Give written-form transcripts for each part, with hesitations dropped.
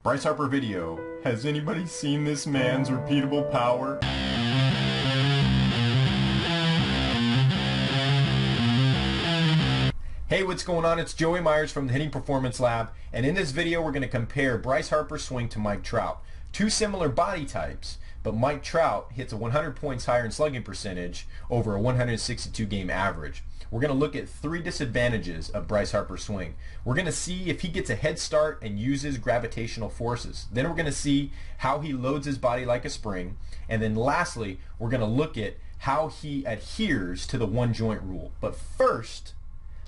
Bryce Harper video. Has anybody seen this man's repeatable power? Hey, what's going on? It's Joey Myers from the Hitting Performance Lab, and in this video we're going to compare Bryce Harper's swing to Mike Trout. Two similar body types, but Mike Trout hits a 100 points higher in slugging percentage over a 162 game average. We're going to look at three disadvantages of Bryce Harper's swing. We're going to see if he gets a head start and uses gravitational forces. Then we're going to see how he loads his body like a spring. And then lastly, we're going to look at how he adheres to the one joint rule. But first,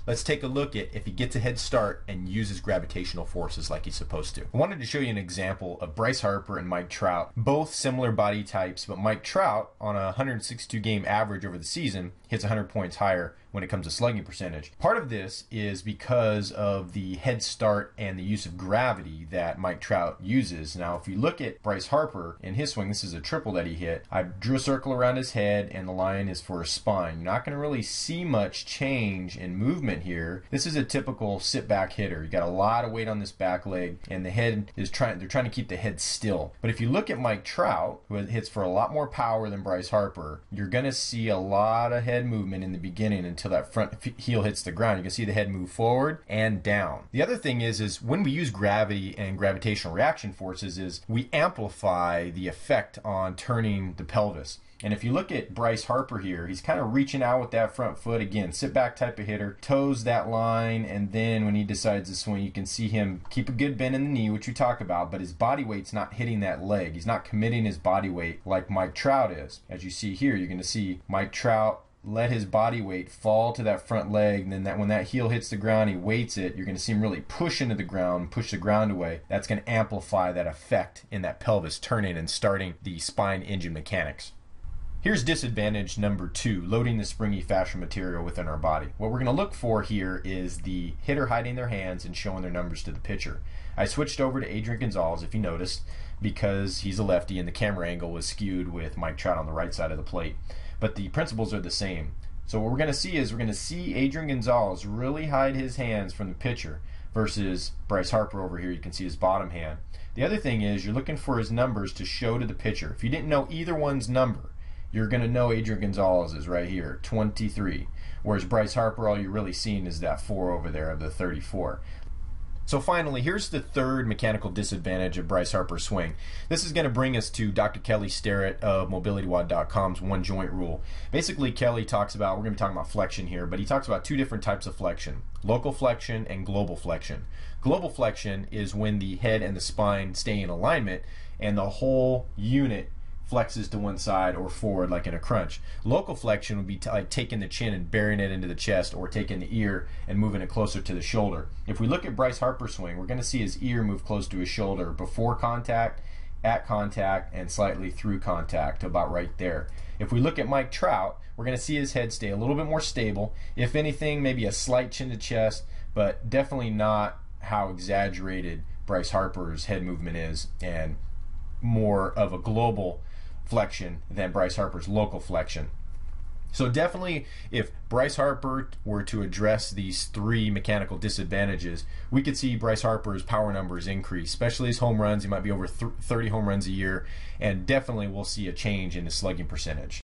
let's take a look at if he gets a head start and uses gravitational forces like he's supposed to. I wanted to show you an example of Bryce Harper and Mike Trout, both similar body types, but Mike Trout on a 162 game average over the season hits 100 points higher when it comes to slugging percentage. Part of this is because of the head start and the use of gravity that Mike Trout uses. Now, if you look at Bryce Harper in his swing, this is a triple that he hit. I drew a circle around his head and the line is for his spine. You're not going to really see much change in movement here. This is a typical sit back hitter. You got a lot of weight on this back leg and the head is they're trying to keep the head still. But if you look at Mike Trout, who hits for a lot more power than Bryce Harper, you're going to see a lot of head movement in the beginning until that front heel hits the ground. You can see the head move forward and down. The other thing is when we use gravity and gravitational reaction forces is we amplify the effect on turning the pelvis. And if you look at Bryce Harper here, he's kind of reaching out with that front foot. Again, sit back type of hitter, toes that line, and then when he decides to swing, you can see him keep a good bend in the knee, which we talk about, but his body weight's not hitting that leg. He's not committing his body weight like Mike Trout is. As you see here, you're going to see Mike Trout let his body weight fall to that front leg, and then when that heel hits the ground, he weights it. You're going to see him really push into the ground, push the ground away. That's going to amplify that effect in that pelvis turning and starting the spine engine mechanics. Here's disadvantage number 2, loading the springy fascial material within our body. What we're going to look for here is the hitter hiding their hands and showing their numbers to the pitcher. I switched over to Adrian Gonzalez, if you noticed, because he's a lefty and the camera angle was skewed with Mike Trout on the right side of the plate. But the principles are the same. So what we're going to see is we're going to see Adrian Gonzalez really hide his hands from the pitcher versus Bryce Harper over here. You can see his bottom hand. The other thing is you're looking for his numbers to show to the pitcher. If you didn't know either one's number, you're going to know Adrian Gonzalez is right here, 23. Whereas Bryce Harper, all you're really seeing is that 4 over there of the 34. So finally, here's the third mechanical disadvantage of Bryce Harper's swing. This is going to bring us to Dr. Kelly Starrett of MobilityWOD.com's one joint rule. Basically, Kelly talks about, we're going to be talking about flexion here, but he talks about two different types of flexion: local flexion and global flexion. Global flexion is when the head and the spine stay in alignment and the whole unit flexes to one side or forward like in a crunch. Local flexion would be like taking the chin and burying it into the chest, or taking the ear and moving it closer to the shoulder. If we look at Bryce Harper's swing, we're going to see his ear move close to his shoulder before contact, at contact, and slightly through contact to about right there. If we look at Mike Trout, we're going to see his head stay a little bit more stable. If anything, maybe a slight chin to chest, but definitely not how exaggerated Bryce Harper's head movement is, and more of a global flexion than Bryce Harper's local flexion. So definitely, if Bryce Harper were to address these three mechanical disadvantages, we could see Bryce Harper's power numbers increase, especially his home runs. He might be over 30 home runs a year, and definitely we'll see a change in his slugging percentage.